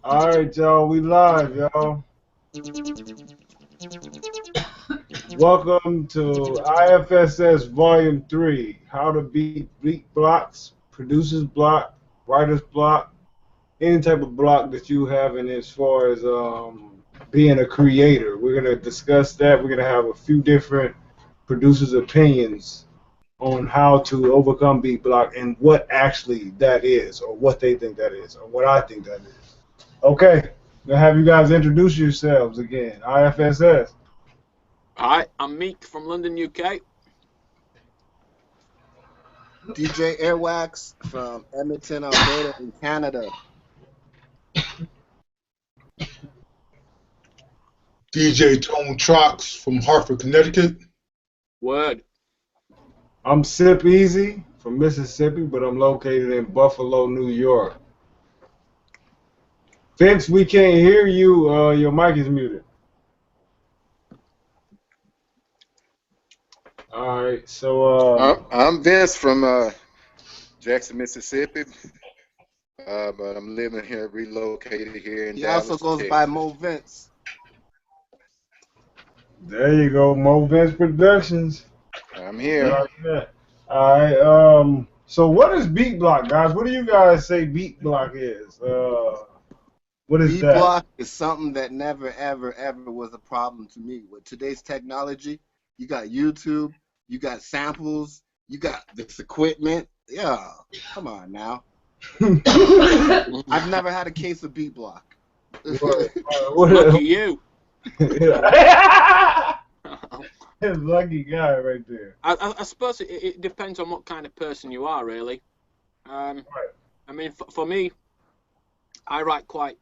All right, y'all, we live, y'all. Welcome to iFSS Volume 3, How to Beat Blocks, Producer's Block, Writer's Block, any type of block that you have in as far as being a creator. We're going to discuss that. We're going to have a few different producers' opinions on how to overcome beat block and what actually that is, or what they think that is, or what I think that is. Okay, gonna have you guys introduce yourselves again. iFSS. Hi, I'm Meek from London, UK. DJ Airwax from Edmonton, Alberta, in Canada. DJ Tone Trox from Hartford, Connecticut. Word. I'm Sip Easy from Mississippi, but I'm located in Buffalo, New York. Vince, we can't hear you. Your mic is muted. All right, so I'm Vince from Jackson, Mississippi, but I'm living here, relocated here in Dallas. He also goes Texas. by Mo Vince. There you go, Mo Vince Productions. I'm here. All right. So what is beat block, guys? What do you guys say beat block is? What is beat that? block is something that never, ever, ever was a problem to me. With today's technology, you got YouTube, you got samples, you got this equipment. Yeah, come on now. I've never had a case of beat block. Lucky you. Lucky guy right there. I suppose it depends on what kind of person you are, really. Right. I mean, for me, I write quite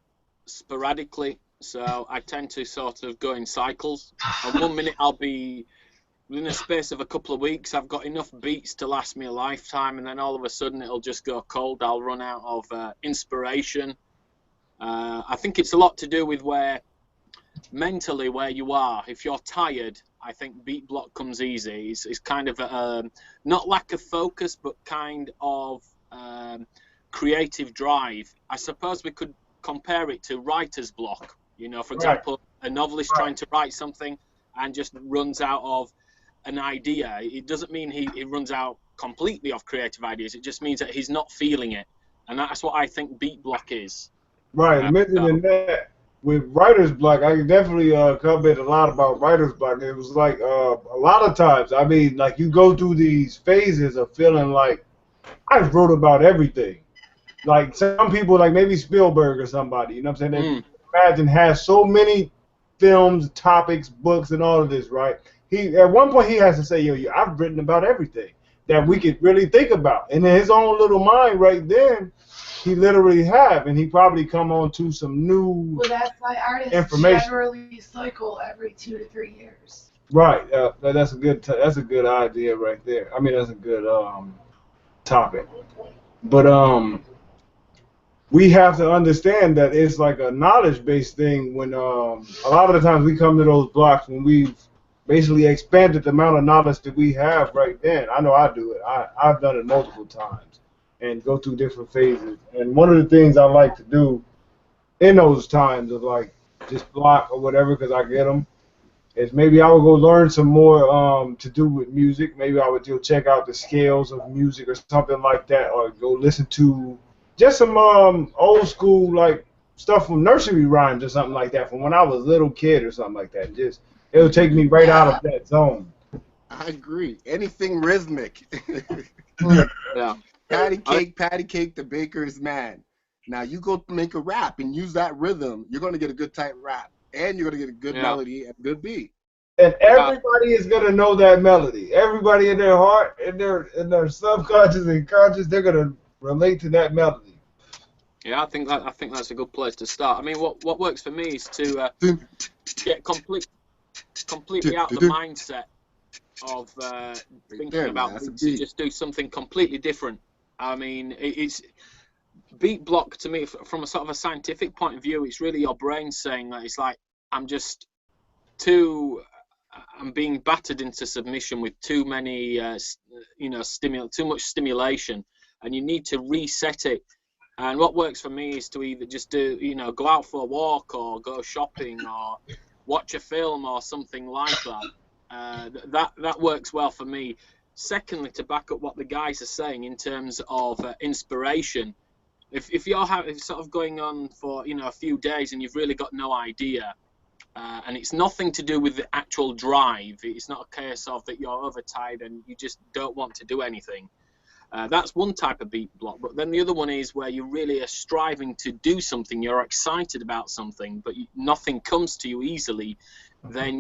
sporadically, so I tend to sort of go in cycles. And 1 minute I'll be, within a space of a couple of weeks, I've got enough beats to last me a lifetime, and then all of a sudden it'll just go cold. I'll run out of inspiration. I think it's a lot to do with mentally where you are. If you're tired, I think beat block comes easy. It's kind of not lack of focus, but kind of creative drive. I suppose we could compare it to writer's block. You know, for example, a novelist trying to write something and just runs out of an idea. It doesn't mean he runs out completely of creative ideas. It just means that he's not feeling it, and that's what I think beat block is. Right. Mentioning that, with writer's block, I can definitely comment a lot about writer's block. It was like a lot of times, I mean, like you go through these phases of feeling like I wrote about everything. Like some people, like maybe Spielberg or somebody, you know what I'm saying? They imagine has so many films, topics, books, and all of this, right? He at one point he has to say, yo, I've written about everything that we could really think about. And in his own little mind right then, he literally have, and he probably come on to some new Well, that's why artists information. generally cycle every 2 to 3 years. Right. That's a good idea right there. I mean, that's a good topic. But we have to understand that it's like a knowledge-based thing. When a lot of the times we come to those blocks when we've basically expanded the amount of knowledge that we have right then. I know I do it. I've done it multiple times and go through different phases. And one of the things I like to do in those times of like just block or whatever, because I get them, is maybe I would go learn some more to do with music. Maybe I would go check out the scales of music or something like that, or go listen to just some old school like stuff from nursery rhymes or something like that from when I was a little kid or something like that. Just it'll take me right out of that zone. I agree. Anything rhythmic. Yeah. Patty cake, the baker's man. Now you go make a rap and use that rhythm, you're gonna get a good tight rap, and you're gonna get a good melody and good beat. And everybody is gonna know that melody. Everybody in their heart, in their subconscious and conscious, they're gonna relate to that melody. Yeah, I think that's a good place to start. I mean, what works for me is to get completely out of the mindset of thinking about beats and just do something completely different. I mean, it's beat block to me from a sort of a scientific point of view. It's really your brain saying that it's like I'm just too I'm being battered into submission with too many, too much stimulation, and you need to reset it. And what works for me is to either just do, go out for a walk or go shopping or watch a film or something like that. That works well for me. Secondly, to back up what the guys are saying in terms of inspiration, if you're sort of going on for a few days and you've really got no idea, and it's nothing to do with the actual drive, it's not a case of that you're overtired and you just don't want to do anything. That's one type of beat block. But then the other one is where you really are striving to do something, you're excited about something, but nothing comes to you easily. Then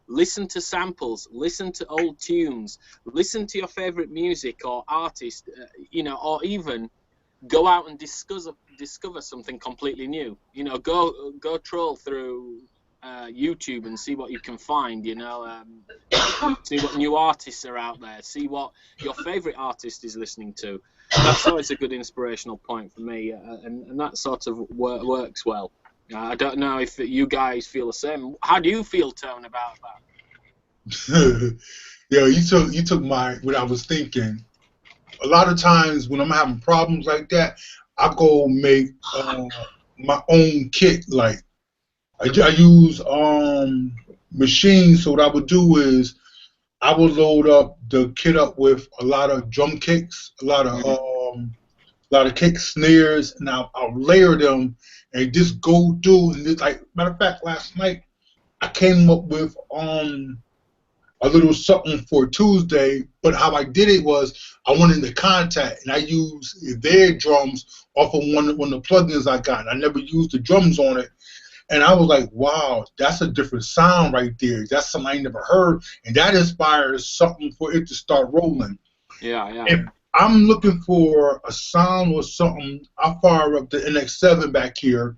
listen to samples, listen to old tunes, listen to your favorite music or artist, or even go out and discover something completely new. Go troll through YouTube and see what you can find. See what new artists are out there. See what your favorite artist is listening to. That's always a good inspirational point for me, and that sort of works well. I don't know if you guys feel the same. How do you feel, Tone, about that? Yeah, you took what I was thinking. A lot of times when I'm having problems like that, I go make my own kit. Like I use machines. So what I would do is I would load up the kit up with a lot of drum kicks, a lot of kick snares, and I'll layer them and just go through. And just, like matter of fact, last night I came up with a little something for Tuesday, but how I did it was I went into Contact and I used their drums off of one of the plugins I got. I never used the drums on it, and I was like, wow, that's a different sound right there. That's something I never heard, and that inspires something for it to start rolling. Yeah. If I'm looking for a sound or something, I fire up the NX7 back here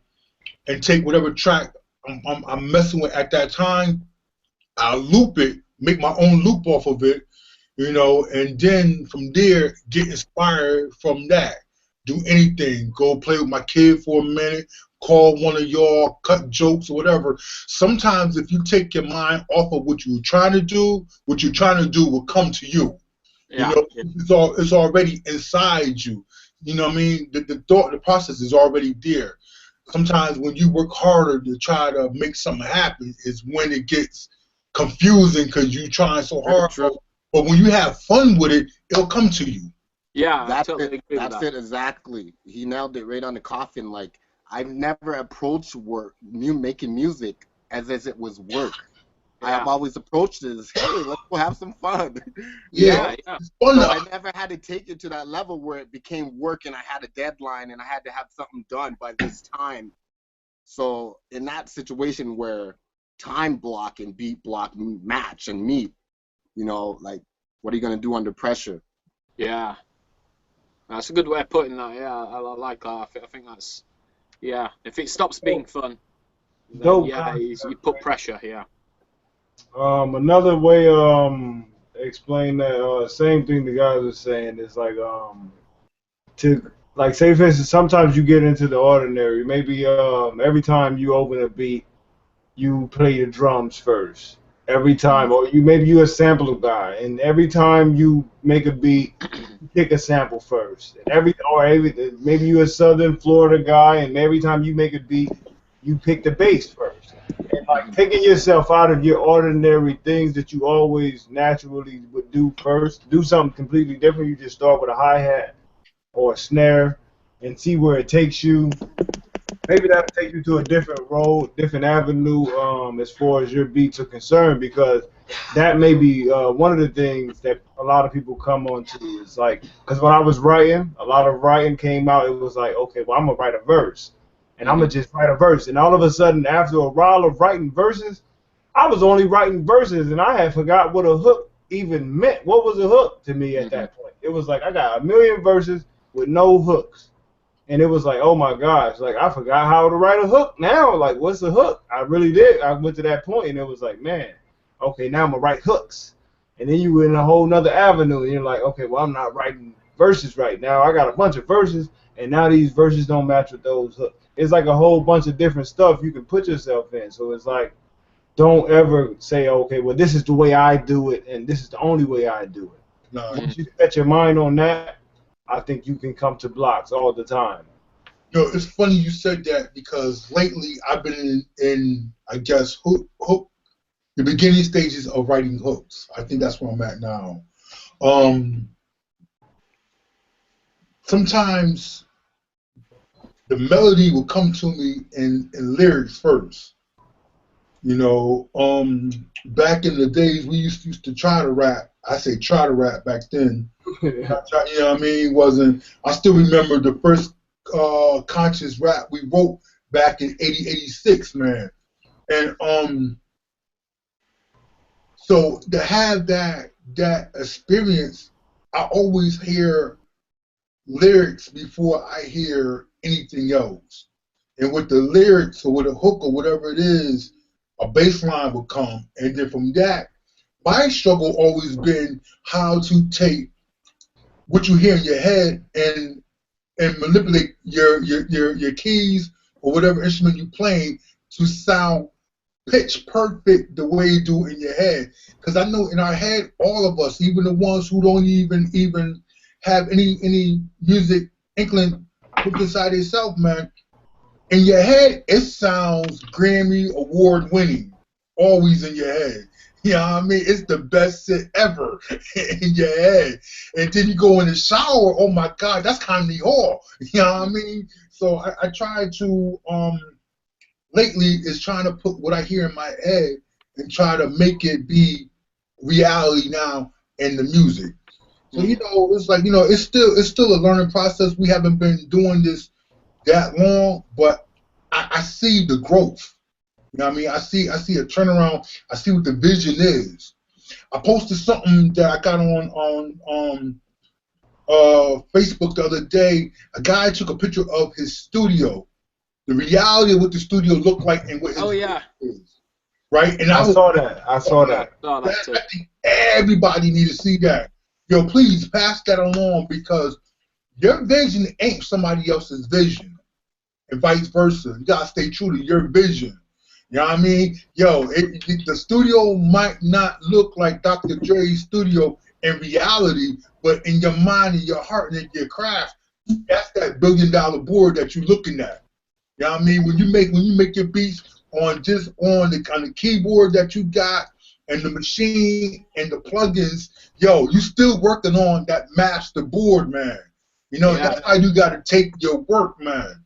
and take whatever track I'm messing with at that time. I'll loop it, make my own loop off of it, and then from there get inspired from that. Do anything. Go play with my kid for a minute, call one of y'all, cut jokes or whatever. Sometimes if you take your mind off of what you're trying to do, what you're trying to do will come to you. It's already inside you. You know what I mean? The thought, the process is already there. Sometimes when you work harder to try to make something happen is when it gets confusing because you're trying so hard. But when you have fun with it, it'll come to you. Yeah, that's totally it. agree That's with that. it exactly. He nailed it right on the coffin. Like I've never approached making music as if it was work. Yeah. I've always approached it as, hey, let's go have some fun. Yeah. It's fun. So I never had to take it to that level where it became work and I had a deadline and I had to have something done by this time. So in that situation where time block and beat block match and meet, like what are you going to do under pressure? Yeah. That's a good way of putting that. Yeah, I like that. I think that's, if it stops being fun, then, Dope. you put pressure. Yeah. Another way explain that same thing the guys are saying is like to like say for instance sometimes you get into the ordinary. Maybe every time you open a beat you play the drums first. Every time, or maybe you're a sample guy, and every time you make a beat, you pick a sample first. And maybe you're a Southern Florida guy, and every time you make a beat, you pick the bass first. And like taking yourself out of your ordinary things that you always naturally would do first, do something completely different. You just start with a hi-hat or a snare and see where it takes you. Maybe that'll take you to a different road, different avenue as far as your beats are concerned, because that may be one of the things that a lot of people come onto is like, because when I was writing, a lot of writing came out, it was like, okay, well, I'm going to write a verse, and I'm going to just write a verse. And all of a sudden, after a while of writing verses, I was only writing verses, and I had forgot what a hook even meant. What was a hook to me at that point? It was like I got a million verses with no hooks. And it was like, oh my gosh, like I forgot how to write a hook now. Like, what's a hook? I really did. I went to that point and it was like, man, okay, now I'm gonna write hooks. And then you were in a whole nother avenue and you're like, okay, well I'm not writing verses right now. I got a bunch of verses and now these verses don't match with those hooks. It's like a whole bunch of different stuff you can put yourself in. So it's like don't ever say, okay, well, this is the way I do it, and this is the only way I do it. No, Once you set your mind on that, I think you can come to blocks all the time. it's funny you said that because lately I've been in I guess the beginning stages of writing hooks. I think that's where I'm at now. Um, Sometimes the melody will come to me in lyrics first. Back in the days we used to try to rap. I say try to rap back then. You know what I mean? Wasn't I still remember the first conscious rap we wrote back in 86, man. And so to have that experience, I always hear lyrics before I hear anything else. And with the lyrics or with a hook or whatever it is, a bass line will come. And then from that, my struggle always been how to take what you hear in your head and manipulate your keys or whatever instrument you're playing to sound pitch perfect the way you do in your head. Because I know in our head, all of us, even the ones who don't even have any music inkling put inside itself, man, in your head, it sounds Grammy award winning, always in your head. You know what I mean? It's the best shit ever in your head. And then you go in the shower, oh my God, that's kind of hard. You know what I mean? So I try to, lately, is trying to put what I hear in my head and try to make it be reality now in the music. So, it's like, it's still a learning process. We haven't been doing this that long, but I see the growth. You know what I mean? I see a turnaround. I see what the vision is. I posted something that I got on Facebook the other day. A guy took a picture of his studio, the reality of what the studio looked like and what his is. Right? And I saw that. I saw that. I think everybody need to see that. Yo, please pass that along because your vision ain't somebody else's vision, and vice versa. You gotta stay true to your vision. You know what I mean? Yo, the studio might not look like Dr. Dre's studio in reality, but in your mind and your heart and in your craft, that's that $1 billion board that you're looking at. You know what I mean? When you make your beats on the keyboard that you got and the machine and the plugins, yo, you still working on that master board, man. That's how you got to take your work, man.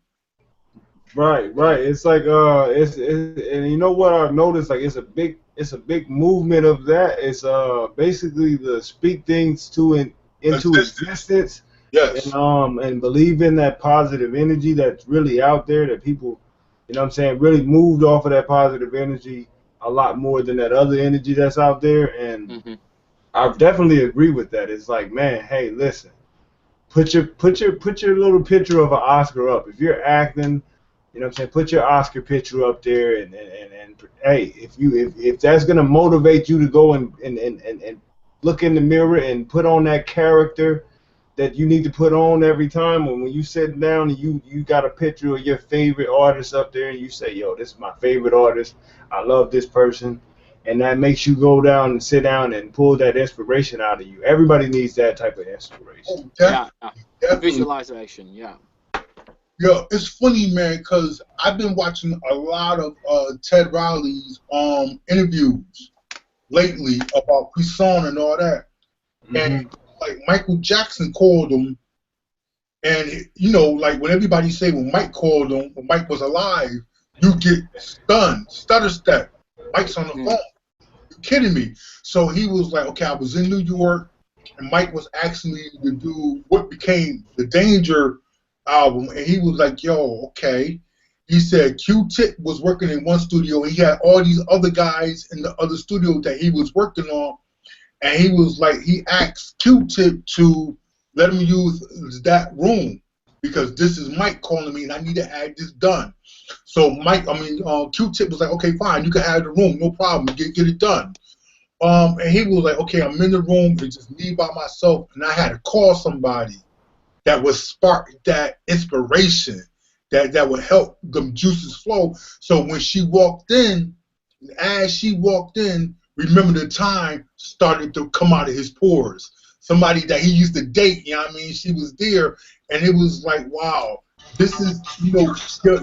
Right. It's like and you know what I've noticed? Like it's a big movement of that. It's basically the speak things into existence. Yes. And believe in that positive energy that's really out there that people, really moved off of that positive energy a lot more than that other energy that's out there. And I definitely agree with that. It's like, man, hey, listen, put your little picture of an Oscar up. If you're acting, put your Oscar picture up there and hey, if that's gonna motivate you to go and look in the mirror and put on that character that you need to put on every time when you sit down and you got a picture of your favorite artist up there and you say, yo, this is my favorite artist, I love this person, and that makes you go down and sit down and pull that inspiration out of you. Everybody needs that type of inspiration. Visualization, yeah. Yo, it's funny, man, because I've been watching a lot of Ted Riley's interviews lately about Poisson and all that. And like Michael Jackson called him, and like when everybody say when Mike called him, when Mike was alive, you get stunned, stutter step. Mike's on the phone. You kidding me? So he was like, okay, I was in New York, and Mike was asking me to do what became the Danger album, and he was like, yo, okay. He said Q-Tip was working in one studio, and he had all these other guys in the other studio that he was working on. And he was like, he asked Q-Tip to let him use that room because this is Mike calling me and I need to have this done. So Q-Tip was like, okay, fine, you can have the room, no problem, get it done. And he was like, okay, I'm in the room, it's just me by myself, and I had to call somebody that would spark that inspiration, that would help the juices flow. So when she walked in, As she walked in, remember the time started to come out of his pores. Somebody that he used to date, you know what I mean? She was there, and it was like, wow, this is, you know,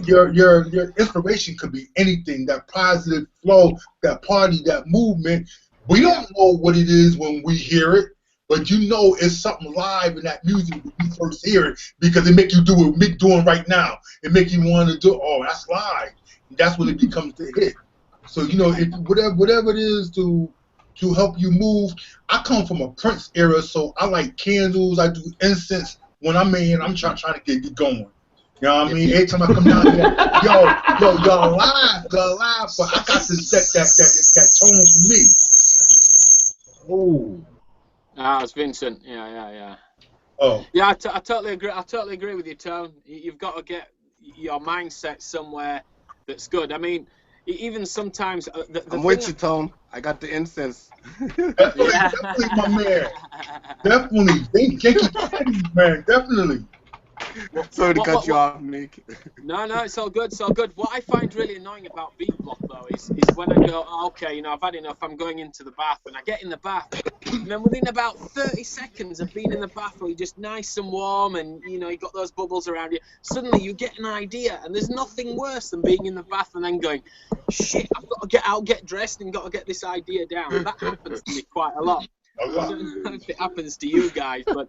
your inspiration could be anything. That positive flow, that party, that movement. We don't know what it is when we hear it, but you know it's something live in that music when you first hear it, because it make you do what Mick doing right now. It make you want to do, oh, that's live. That's when it becomes the hit. So, you know, if whatever it is to help you move. I come from a Prince era, so I like candles. I do incense. When I'm trying to get you going. You know what I mean? Every time I come down here, y'all live, but I got to set that tone for me. Oh. Ah, it's Vincent. Yeah. Oh. Yeah, I totally agree. I totally agree with you, Tone. You've got to get your mindset somewhere that's good. I mean, even sometimes. I'm with you, Tone. I got the incense. Definitely, my man. Definitely. Thank you, man. Definitely. Sorry to cut you off, Nick. No, it's all good. It's all good. What I find really annoying about beat block though is when I go, oh, okay, you know, I've had enough. I'm going into the bath, and I get in the bath, and then within about 30 seconds of being in the bath, where you're just nice and warm, and you know you got those bubbles around you, suddenly you get an idea, and there's nothing worse than being in the bath and then going, shit, I've got to get out, get dressed, and got to get this idea down. That happens to me quite a lot. I don't know if it happens to you guys, but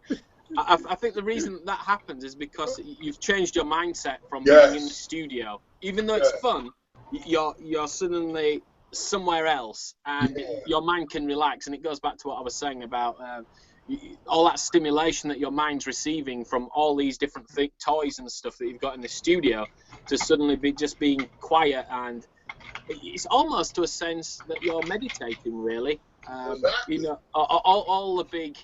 I think the reason that happens is because you've changed your mindset from being in the studio. Even though it's fun, you're suddenly somewhere else, and your mind can relax. And it goes back to what I was saying about all that stimulation that your mind's receiving from all these different toys and stuff that you've got in the studio, to suddenly be just being quiet, and it's almost to a sense that you're meditating, really. You know, all the big,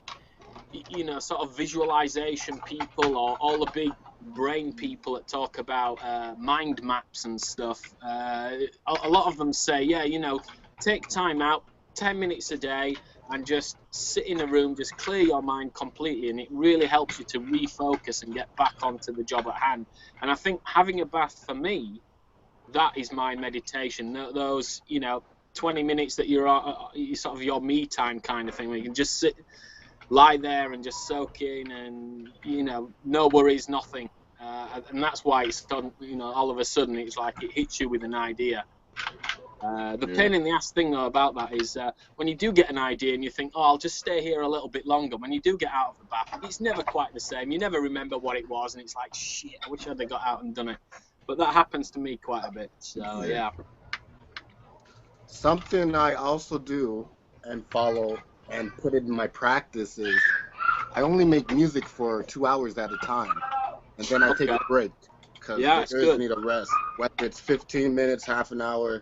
you know, sort of visualization people, or all the big brain people that talk about mind maps and stuff, a lot of them say, yeah, you know, take time out, 10 minutes a day, and just sit in a room, just clear your mind completely, and it really helps you to refocus and get back onto the job at hand. And I think having a bath, for me, that is my meditation. Those, you know, 20 minutes that you're sort of your me time kind of thing, where you can just lie there and just soak in, and you know, no worries, nothing, and that's why it's done. You know, all of a sudden it's like it hits you with an idea. The pain in the ass thing though about that is when you do get an idea and you think, oh, I'll just stay here a little bit longer. When you do get out of the bath, it's never quite the same. You never remember what it was, and it's like, shit, I wish I'd have got out and done it. But that happens to me quite a bit. So yeah. Something I also do and follow and put it in my practice is I only make music for 2 hours at a time, and then I take a break, because the ears need a rest. Whether it's 15 minutes, half an hour,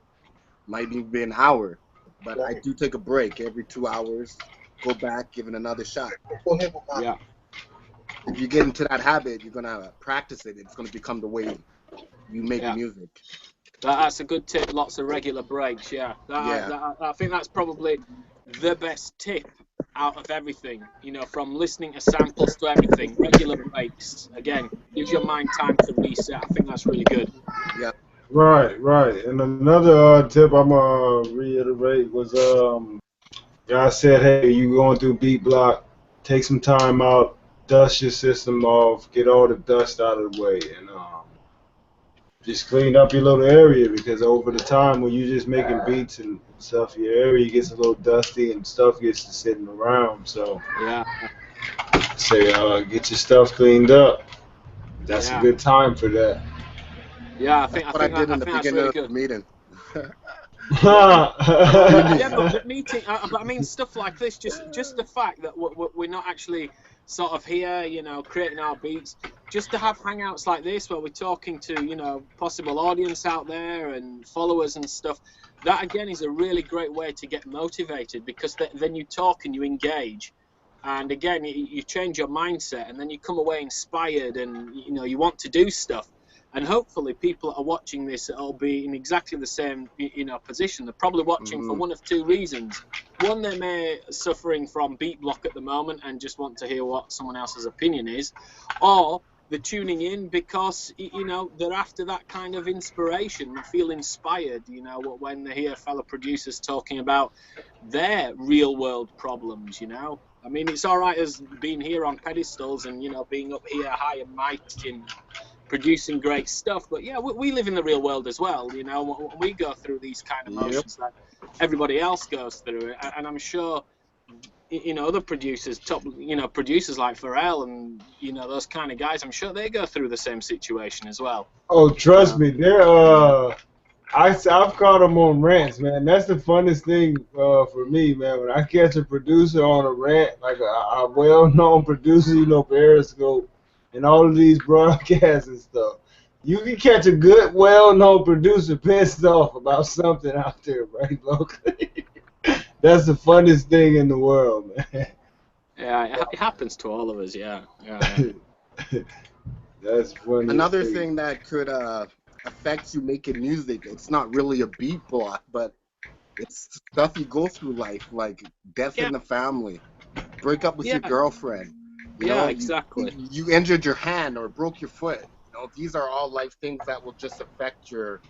might even be an hour, but I do take a break every 2 hours, go back, give it another shot. Yeah. If you get into that habit, you're gonna practice it. It's gonna become the way you make music. That's a good tip. Lots of regular breaks. Yeah. I think that's probably the best tip out of everything. You know, from listening to samples to everything. Regular breaks. Again, gives your mind time to reset. I think that's really good. Yeah. Right. And another tip I'm gonna reiterate was I said, hey, you going through beat block, take some time out, dust your system off, get all the dust out of the way, and just clean up your little area, because over the time when you're just making beats and stuff, your area gets a little dusty and stuff gets to sitting around. So say get your stuff cleaned up. That's a good time for that. Yeah, I think I did in the beginning of the meeting. But the meeting, but I mean, stuff like this, just the fact that we're not actually sort of here, you know, creating our beats, just to have hangouts like this where we're talking to, you know, possible audience out there and followers and stuff. That again is a really great way to get motivated, because then you talk and you engage, and again you change your mindset, and then you come away inspired, and you know, you want to do stuff. And hopefully people that are watching this will be in exactly the same, you know, position. They're probably watching for one of two reasons. One, they may be suffering from beat block at the moment and just want to hear what someone else's opinion is. Or they're tuning in because, you know, they're after that kind of inspiration. They feel inspired, you know, when they hear fellow producers talking about their real world problems, you know. I mean, it's all right as being here on pedestals and, you know, being up here high and mighty and producing great stuff, but yeah, we live in the real world as well, you know. We go through these kind of Yep. motions that everybody else goes through, and I'm sure, you know, other producers, top, you know, producers like Pharrell and, you know, those kind of guys, I'm sure they go through the same situation as well. Oh, trust me, I've caught them on rants, man. That's the funnest thing for me, man. When I catch a producer on a rant, like a well-known producer, you know, Periscope and all of these broadcasts and stuff, you can catch a good, well-known producer pissed off about something out there, right, locally. That's the funnest thing in the world, man. Yeah, it happens to all of us. Yeah. That's funny. Another thing that could affect you making music, it's not really a beat block, but it's stuff you go through life, like death in the family, break up with your girlfriend. You know, exactly. You injured your hand or broke your foot. You know, these are all life things that will just affect your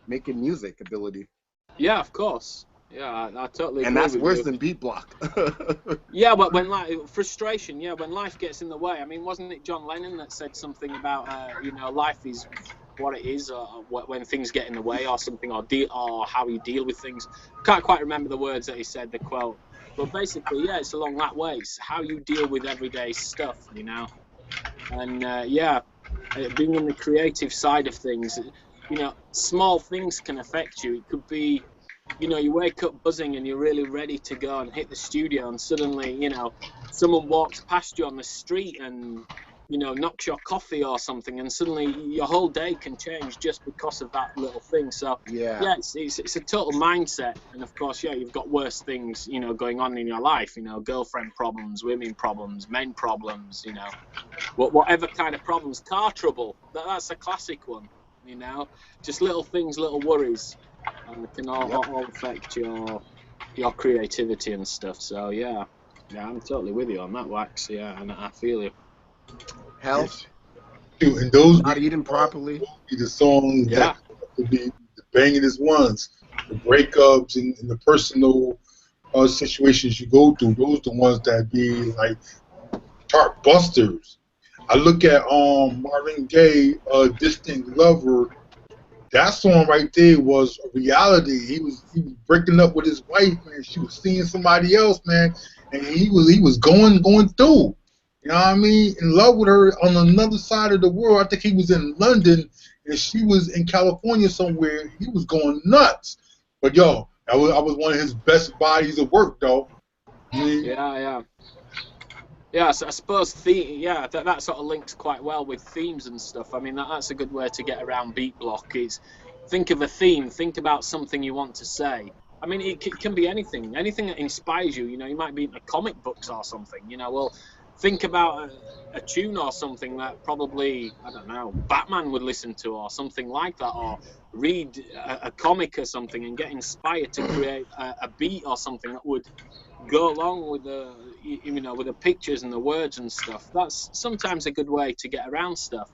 making music ability. Yeah, of course. Yeah, I totally agree. And that's with worse you. than beat block. Yeah, but when frustration, when life gets in the way. I mean, wasn't it John Lennon that said something about, you know, life is what it is, or when things get in the way, or something, or how you deal with things. Can't quite remember the words that he said, the quote, but basically, yeah, it's along that way. It's how you deal with everyday stuff, you know. And being in the creative side of things, you know, small things can affect you. It could be, you know, you wake up buzzing and you're really ready to go and hit the studio, and suddenly, you know, someone walks past you on the street and, you know, knocks your coffee or something, and suddenly your whole day can change just because of that little thing. So it's a total mindset. And of course, you've got worse things, you know, going on in your life, you know, girlfriend problems, women problems, men problems, you know, whatever kind of problems, car trouble. That's a classic one, you know, just little things, little worries. Can all affect your creativity and stuff. So yeah, I'm totally with you on that, Wax. Yeah, and I feel you. Health. And those not eating properly. Be the songs that could be the bangingest ones, the breakups and the personal situations you go through. Those the ones that be like chart busters. I look at Marvin Gaye, Distant Lover. That song right there was a reality. He was breaking up with his wife, man. She was seeing somebody else, man, and he was going through. You know what I mean? In love with her on another side of the world. I think he was in London and she was in California somewhere. He was going nuts. But yo, I was one of his best bodies of work, though. I mean, Yeah, so I suppose that sort of links quite well with themes and stuff. I mean, that's a good way to get around beat block. Is think of a theme, think about something you want to say. I mean, it can be anything that inspires you. You know, you might be into comic books or something. You know, well, think about a tune or something that probably, I don't know, Batman would listen to or something like that, or read a comic or something and get inspired to create a beat or something that would go along with with the pictures and the words and stuff. That's sometimes a good way to get around stuff.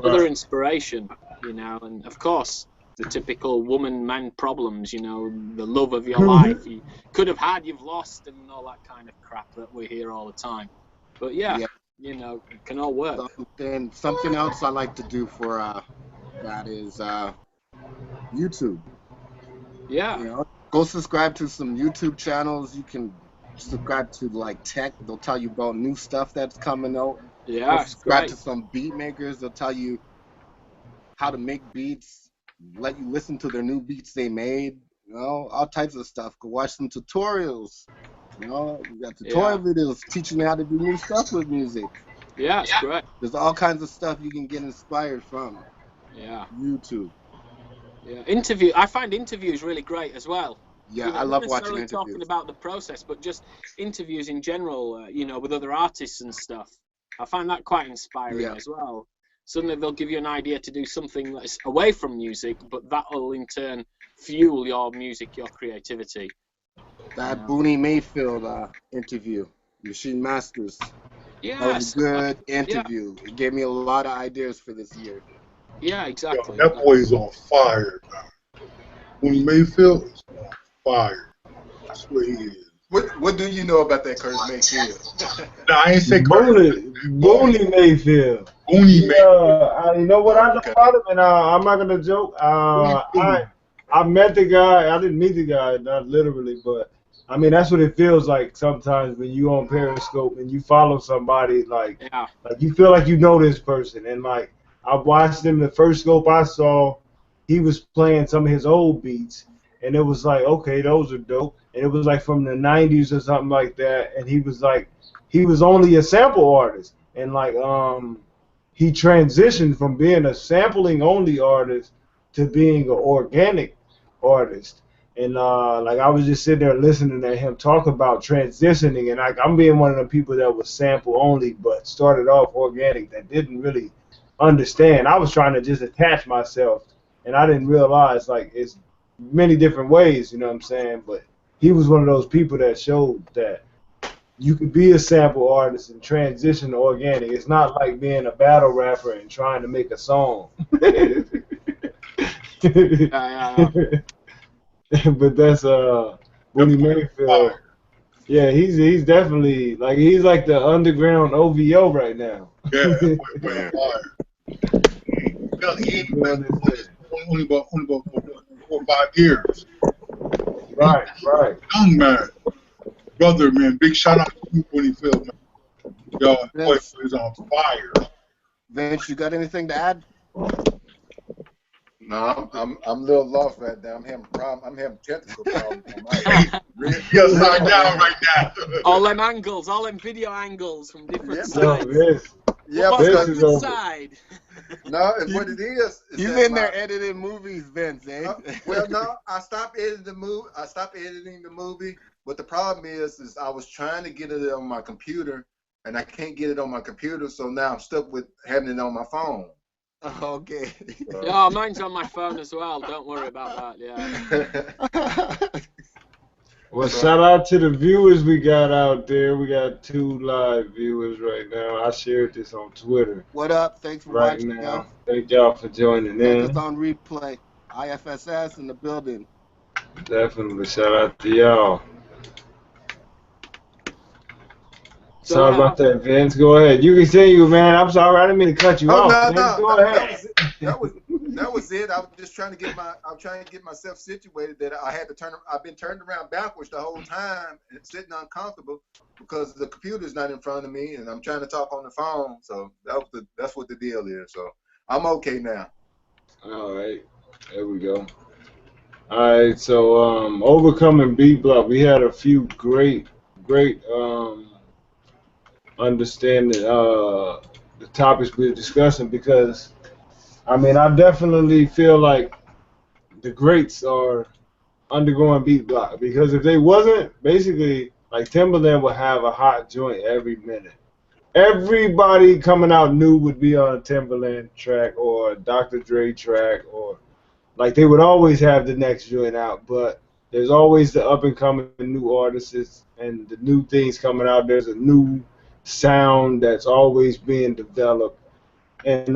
Other inspiration, you know, and of course the typical woman-man problems, you know, the love of your life you could have had, you've lost, and all that kind of crap that we hear all the time. But you know, it can all work. Something else I like to do for that is YouTube. Yeah. You know, go subscribe to some YouTube channels. You can subscribe to like tech. They'll tell you about new stuff that's coming out. Yeah, go subscribe to some beat makers. They'll tell you how to make beats, let you listen to their new beats they made. You know, all types of stuff. Go watch some tutorials. You know, you got tutorial videos teaching you how to do new stuff with music. Yeah, it's great. There's all kinds of stuff you can get inspired from. Yeah. YouTube. Yeah, I find interviews really great as well. Yeah, you know, I love watching necessarily interviews. talking about the process, but just interviews in general, you know, with other artists and stuff. I find that quite inspiring as well. Suddenly they'll give you an idea to do something that's away from music, but that will in turn fuel your music, your creativity. That Booney Mayfield interview, Machine Masters. Yeah. That was a good Yeah. interview. It gave me a lot of ideas for this year. Yeah. Yo, Exactly. that boy is on fire, man. When Mayfield is on fire. I swear he is. What do you know about that Kurt Mayfield? Nah, I ain't say Booney Mayfield. Booney Mayfield. You know what I know Okay. about him, and I'm not gonna joke. I met the guy. I didn't meet the guy, not literally, but I mean that's what it feels like sometimes when you on Periscope and you follow somebody like Yeah. you feel like you know this person, and like I watched him the first scope I saw, he was playing some of his old beats, and it was like okay, those are dope, and it was like from the '90s or something like that, and he was like he was only a sample artist, and like he transitioned from being a sampling only artist to being an organic artist. And like I was just sitting there listening to him talk about transitioning, and like I'm being one of the people that was sample only, but started off organic, that didn't really understand. I was trying to just attach myself, and I didn't realize like it's many different ways, you know what I'm saying? But he was one of those people that showed that you could be a sample artist and transition to organic. It's not like being a battle rapper and trying to make a song. Yeah. But that's Woody Mayfield. Yeah, he's definitely like he's like the underground OVO right now. Yeah, that boy on fire. No, he ain't been only about 4 or 5 years. Right. Young man. Brother, man, big shout out to you, Winniefield, man. Yo, that boy is on fire. Vince, you got anything to add? No, I'm a little lost right now. I'm having technical problems. You're upside down right now. All them angles, all them video angles from different So sides. Yeah, this What's is on over. this side? No, and what it is He's that in there editing movies, Vince, eh? well, no, I stopped editing the movie. But the problem is I was trying to get it on my computer, and I can't get it on my computer. So now I'm stuck with having it on my phone. Okay. Yeah, mine's on my phone as well. Don't worry about that. Yeah. Well, shout out to the viewers we got out there. We got 2 live viewers right now. I shared this on Twitter. What up? Thanks for right watching. now. Thank y'all for joining Check in. us on replay. iFSS in the building. Definitely shout out to y'all. So, Sorry about that, Vince. Go ahead. You continue, man. I'm sorry. I didn't mean to cut you off. No, Vince, go ahead. That was it. I was just trying to get myself situated that I've been turned around backwards the whole time and sitting uncomfortable because the computer's not in front of me and I'm trying to talk on the phone. So that's what the deal is. So I'm okay now. All right. There we go. All right. So overcoming beat block. We had a few great understanding the topics we were discussing, because I mean I definitely feel like the greats are undergoing beat block, because if they wasn't, basically like Timberland would have a hot joint every minute. Everybody coming out new would be on a Timberland track or a Dr. Dre track, or like they would always have the next joint out. But there's always the up and coming new artists and the new things coming out. There's a new sound that's always being developed, and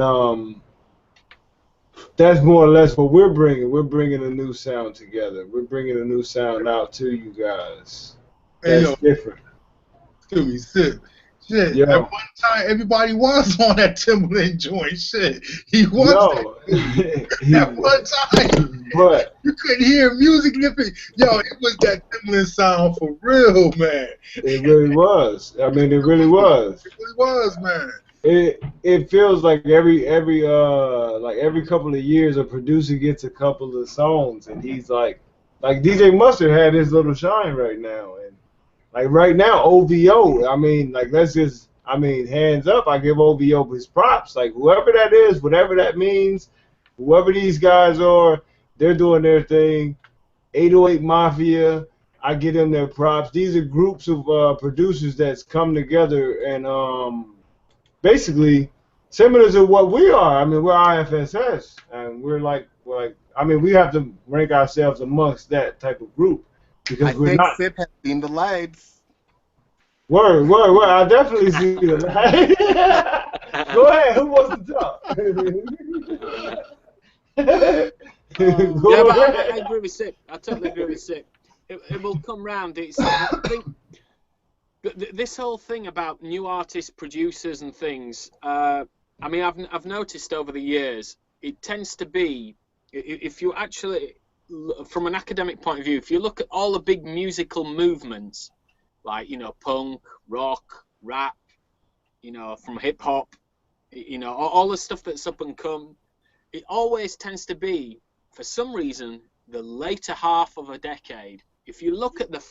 that's more or less what we're bringing. We're bringing a new sound together. We're bringing a new sound out to you guys. That's different. Excuse me, shit. Yo. At one time, everybody was on that Timberland joint. Shit, he was. At one time, but you couldn't hear music. Yo, it was that Timberland sound for real, man. It really was. I mean, it really was. It really was, man. It feels like every couple of years a producer gets a couple of songs and he's like DJ Mustard had his little shine right now, and like right now OVO, I mean, like hands up, I give OVO his props. Like whoever that is, whatever that means, whoever these guys are, they're doing their thing. 808 Mafia, I give them their props. These are groups of producers that's come together and basically similar to what we are. I mean, we're iFSS, and we're like, I mean, we have to rank ourselves amongst that type of group because I think Sip has seen the lights. Word. I definitely see the light. Go ahead. Who wants to talk? Go Yeah, but I ahead. agree with Sip. I totally agree with Sip. It will come round. I think this whole thing about new artists, producers, and things. I mean, I've noticed over the years, it tends to be, if you actually, from an academic point of view, if you look at all the big musical movements, like punk, rock, rap, from hip hop, all the stuff that's up and come, it always tends to be, for some reason, the later half of a decade. If you look at the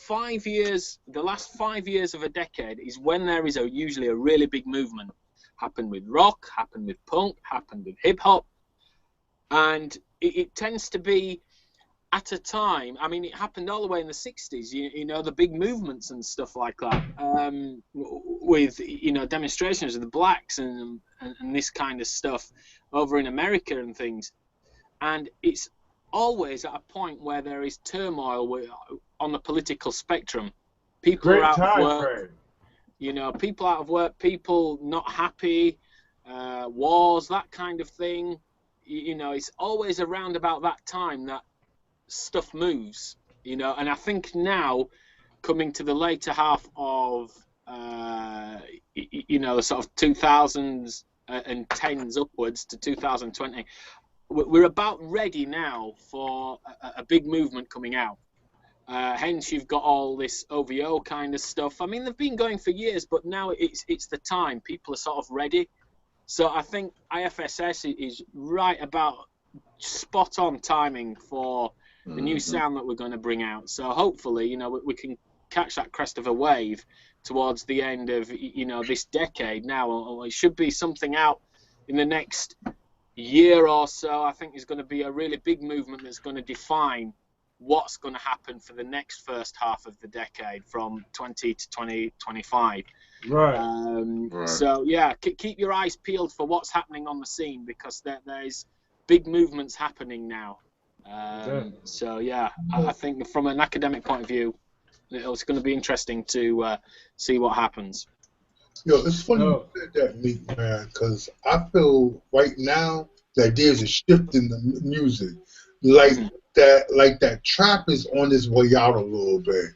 last 5 years of a decade is when there is usually a really big movement. Happened with rock, happened with punk, happened with hip hop, and it tends to be at a time. I mean, it happened all the way in the 60s. The big movements and stuff like that, with demonstrations of the blacks and this kind of stuff over in America and things, and it's always at a point where there is turmoil on the political spectrum. People are Great out of time work. frame. People out of work, people not happy, wars, that kind of thing. It's always around about that time that stuff moves. And I think now, coming to the later half of, the sort of 2000s and 10s upwards to 2020, we're about ready now for a big movement coming out. Hence, you've got all this OVO kind of stuff. I mean, they've been going for years, but now it's the time. People are sort of ready. So I think iFSS is right about spot on timing for the new sound that we're going to bring out. So hopefully, we can catch that crest of a wave towards the end of this decade. Now, it should be something out in the next year or so. I think is going to be a really big movement that's going to define what's going to happen for the next first half of the decade, from 20 to 2025. Right. So yeah, keep your eyes peeled for what's happening on the scene, because there's big movements happening now. So yeah, I think from an academic point of view, it's going to be interesting to see what happens. Yo, it's funny you said that, Meek, man, because I feel right now that there's a shift in the music, that trap is on its way out a little bit.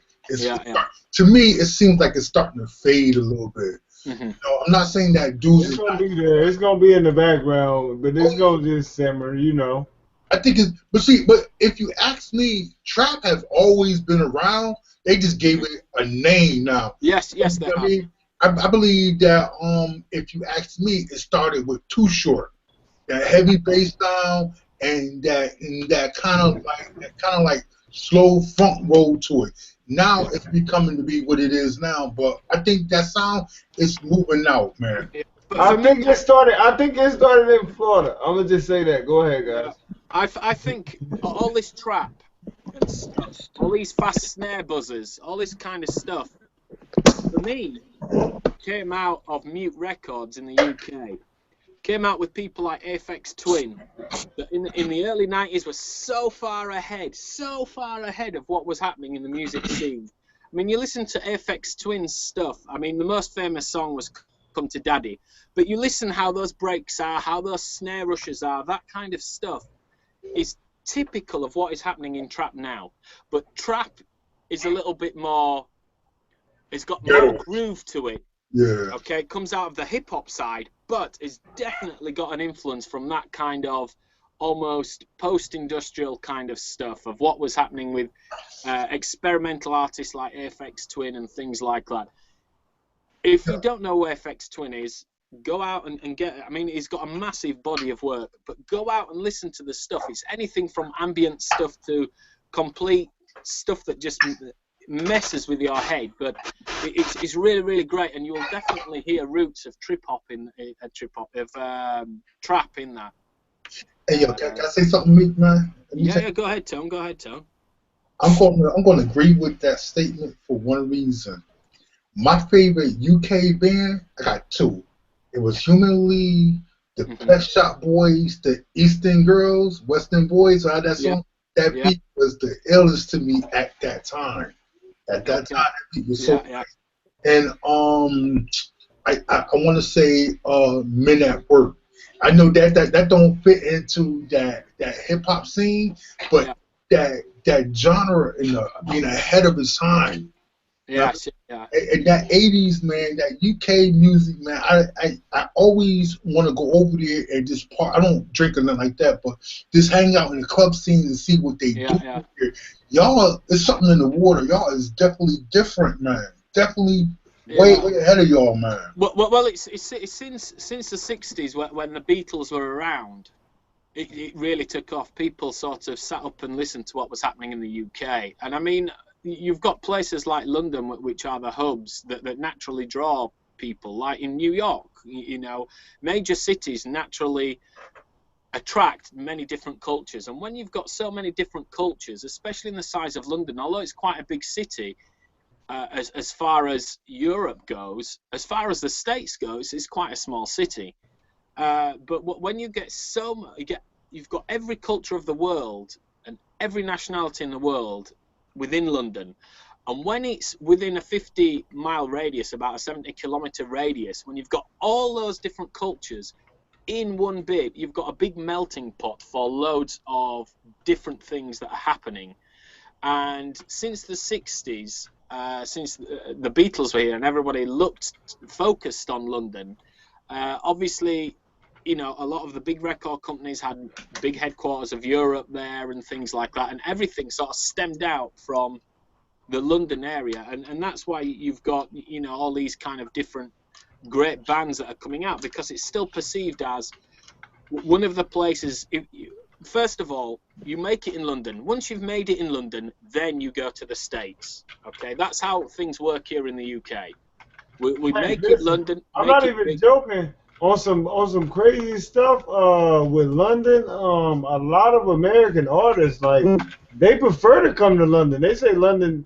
To me, it seems like it's starting to fade a little bit. I'm not saying that dudes. It's gonna be there. It's gonna be in the background, but it's gonna just simmer. I think it's, but if you ask me, trap have always been around. They just gave it a name now. Yes, they have. I believe that if you ask me, it started with Too Short, that heavy bass sound and that kind of like slow funk roll to it. Now it's becoming to be what it is now, but I think that sound is moving out, man. I think it started in Florida. I'm gonna just say that. Go ahead, guys. I think all this trap and stuff, all these fast snare buzzers, all this kind of stuff, for me, came out of Mute Records in the UK. Came out with people like iFSS Twin, that in the early 90s were so far ahead of what was happening in the music scene. I mean, you listen to iFSS Twin's stuff. I mean, the most famous song was Come to Daddy. But you listen how those breaks are, how those snare rushes are, that kind of stuff is typical of what is happening in trap now. But trap is a little bit more, it's got more groove to it. Yeah. Okay, it comes out of the hip hop side, but it's definitely got an influence from that kind of almost post-industrial kind of stuff of what was happening with experimental artists like iFSS Twin and things like that. If you don't know who iFSS Twin is, go out and get it. I mean, he's got a massive body of work, but go out and listen to the stuff. It's anything from ambient stuff to complete stuff that just messes with your head, but it's really, really great, and you will definitely hear roots of trap in that. Hey, yo, can I say something, Meek, man? Yeah, go ahead, Tone. I'm going to agree with that statement for one reason. My favorite UK band, I got two. It was Human League, the Pet Shop Boys, the Eastern Girls, Western Boys. That song, that beat was the illest to me at that time. At that time, that beat was so. and I want to say Men at Work. I know that don't fit into that hip hop scene, but that genre in being ahead of its time. Yeah, And that 80s, man, that UK music, man, I always want to go over there and just I don't drink or nothing like that, but just hang out in the club scene and see what they do here. Y'all, there's something in the water. Y'all is definitely different, man. Definitely way ahead of y'all, man. Well, it's since the 60s when the Beatles were around, it really took off. People sort of sat up and listened to what was happening in the UK. And I mean, you've got places like London, which are the hubs that naturally draw people. Like in New York, you know, major cities naturally attract many different cultures. And when you've got so many different cultures, especially in the size of London, although it's quite a big city, as far as Europe goes, as far as the States goes, it's quite a small city. But when you get you've got every culture of the world and every nationality in the world within London. And when it's within a 50-mile radius, about a 70-kilometer radius, when you've got all those different cultures in one bit, you've got a big melting pot for loads of different things that are happening. And since the 60s, since the Beatles were here and everybody focused on London, obviously, you know, a lot of the big record companies had big headquarters of Europe there and things like that, and everything sort of stemmed out from the London area, and that's why you've got, you know, all these kind of different great bands that are coming out, because it's still perceived as one of the places. First of all, you make it in London. Once you've made it in London, then you go to the States. Okay, that's how things work here in the UK. We make it London. I'm not even joking. On some crazy stuff with London, a lot of American artists, like, they prefer to come to London. They say London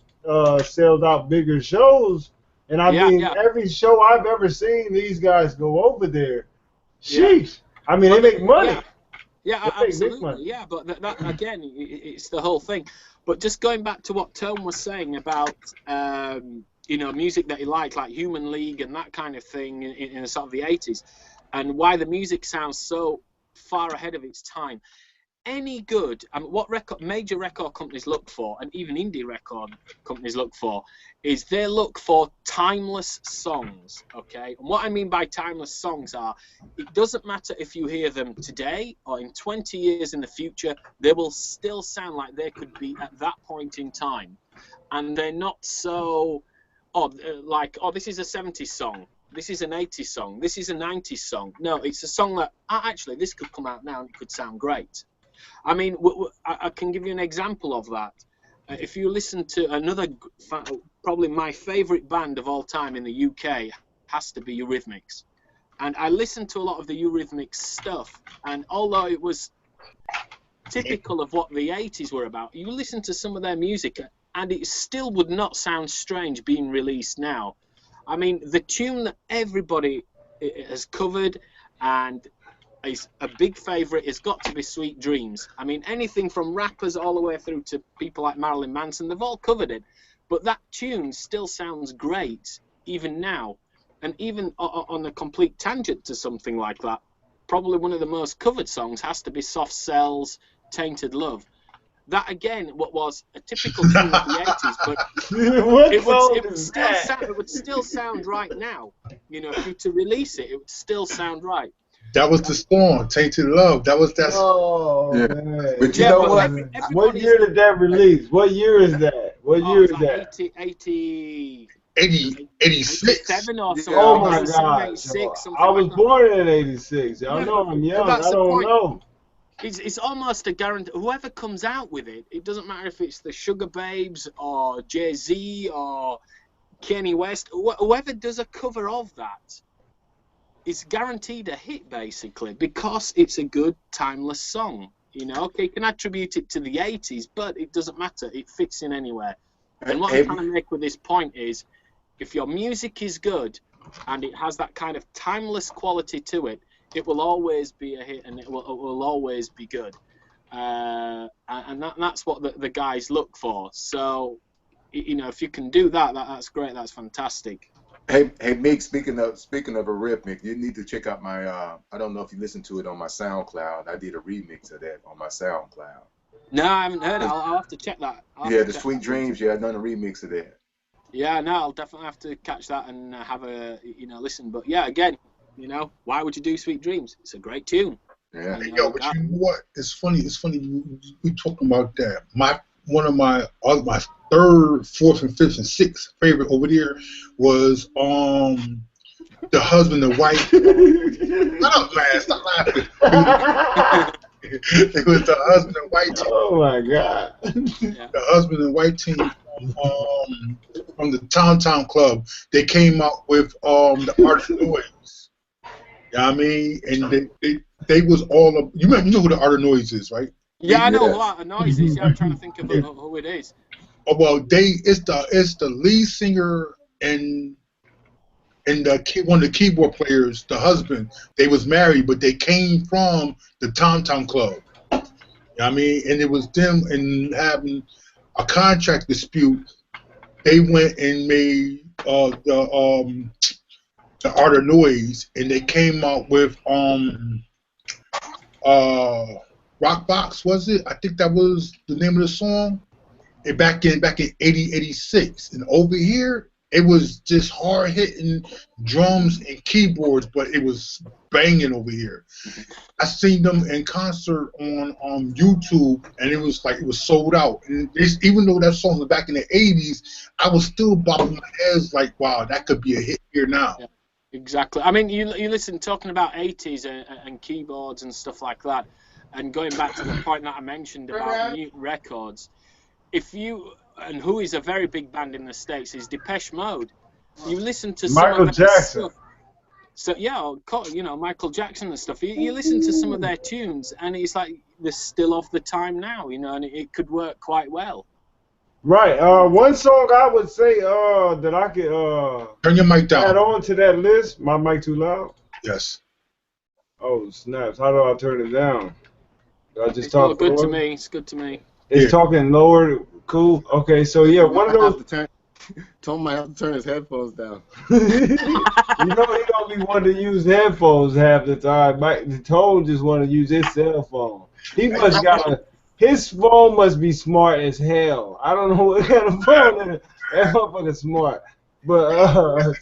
sells out bigger shows, and I mean every show I've ever seen, these guys go over there. Sheesh. I mean, they make money. Absolutely. Yeah, but that again, it's the whole thing. But just going back to what Tone was saying about you know, music that he liked, like Human League and that kind of thing in sort of the 80s, and why the music sounds so far ahead of its time. Any good, what major record companies look for, and even indie record companies look for, is they look for timeless songs, okay? And what I mean by timeless songs are, it doesn't matter if you hear them today or in 20 years in the future, they will still sound like they could be at that point in time. And they're not so, this is a 70s song, this is an 80s song, this is a 90s song. No, it's a song that, actually, this could come out now and it could sound great. I mean, I can give you an example of that. If you listen to another, probably my favourite band of all time in the UK, has to be Eurythmics. And I listened to a lot of the Eurythmics stuff, and although it was typical of what the 80s were about, you listen to some of their music, and it still would not sound strange being released now. I mean, the tune that everybody has covered and is a big favourite has got to be Sweet Dreams. I mean, anything from rappers all the way through to people like Marilyn Manson, they've all covered it. But that tune still sounds great, even now. And even on a complete tangent to something like that, probably one of the most covered songs has to be Soft Cell's Tainted Love. That, again, what was a typical tune of the 80s, but it would still sound right now. You know, if you to release it, it would still sound right. That was the Storm, Tainted Love. That was that. Oh, man. But you know what? What year did that release? What year is that? What year is that? 86. 7 or something. Oh, my God. 86, I was born in 86. Y'all know I'm young. I don't know. It's almost a guarantee. Whoever comes out with it, it doesn't matter if it's the Sugar Babes or Jay-Z or Kanye West, whoever does a cover of that, it's guaranteed a hit, basically, because it's a good, timeless song. You know, okay, you can attribute it to the 80s, but it doesn't matter. It fits in anywhere. And what I'm trying to make with this point is, if your music is good and it has that kind of timeless quality to it, it will always be a hit and it will always be good. And that's what the guys look for. So, you know, if you can do that, that's great. That's fantastic. Hey, Mick. Speaking of a rip, Mick, you need to check out my. I don't know if you listened to it on my SoundCloud. I did a remix of that on my SoundCloud. No, I haven't heard it. I'll have to check that. Yeah, the Sweet Dreams. Yeah, I done a remix of that. Yeah, no, I'll definitely have to catch that and have a listen. But yeah, again, why would you do Sweet Dreams? It's a great tune. Yeah. Hey, yo, but you know what? It's funny. It's funny. We talking about that. One of my third, fourth, and fifth, and sixth favorite over there was the husband and wife. Shut up, man! Stop laughing. It was the husband and wife team. Oh my God. The husband and wife team from the Town Club. They came out with the Art of Noise. You know what I mean? And they was all of, you know who the Art of Noise is, right? Yeah, I know who Art of Noise is. Yeah, I'm trying to think of who it is. Oh, well, it's the lead singer and one of the keyboard players, the husband. They was married, but they came from the Town Club. You know what I mean? And it was them and having a contract dispute. They went and made the Art of Noise, and they came out with Rock Box, was it? I think that was the name of the song. And back in 86, and over here it was just hard hitting drums and keyboards, but it was banging over here. I seen them in concert on YouTube, and it was sold out. And even though that song was back in the 80s, I was still bobbing my head like, wow, that could be a hit here now. Yeah, exactly. I mean, you listen, talking about 80s and keyboards and stuff like that, and going back to the point that I mentioned about new records, and who is a very big band in the States is Depeche Mode. You listen to some Michael of their Jackson. stuff. So yeah, Michael Jackson and stuff. You listen to some of their tunes, and it's like they're still of the time now, and it could work quite well. Right. One song I would say that I could Turn your mic down. add on to that list. My mic too loud? Yes. Oh snaps! How do I turn it down? Do I just It's talk all good lower? to me. It's good to me. It's talking lower. Cool. Okay. So yeah, one of those. Tom might have to turn his headphones down. He don't be wanting to use headphones half the time. The Tone just want to use his cell phone. He must his phone must be smart as hell. I don't know what kind of phone it is. That motherfucker's smart. But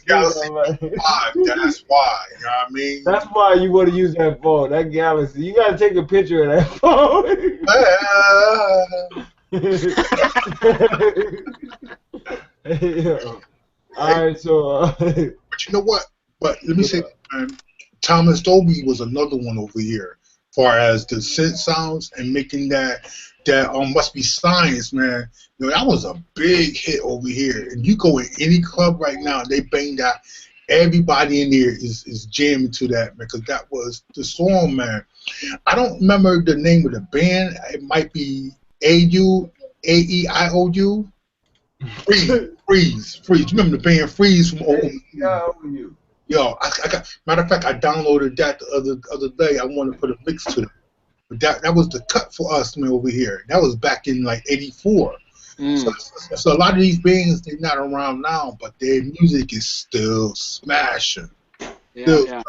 Galaxy 5, that's why. You know what I mean? that's why you want to use that phone. That Galaxy. You gotta take a picture of that phone. All right, so. But you know what? But let me say, man, Thomas Dolby was another one over here, far as the synth sounds and making that Must Be Science, man. That was a big hit over here. And you go in any club right now, they bang that. Everybody in there is jamming to that, man, because that was the song, man. I don't remember the name of the band. It might be AEIOU. Freeze. You remember the band Freeze from old? Yo, I got. Matter of fact, I downloaded that the other day. I wanted to put a mix to it, but that was the cut for us, man, over here. That was back in like '84. So a lot of these bands, they're not around now, but their music is still smashing. Yeah.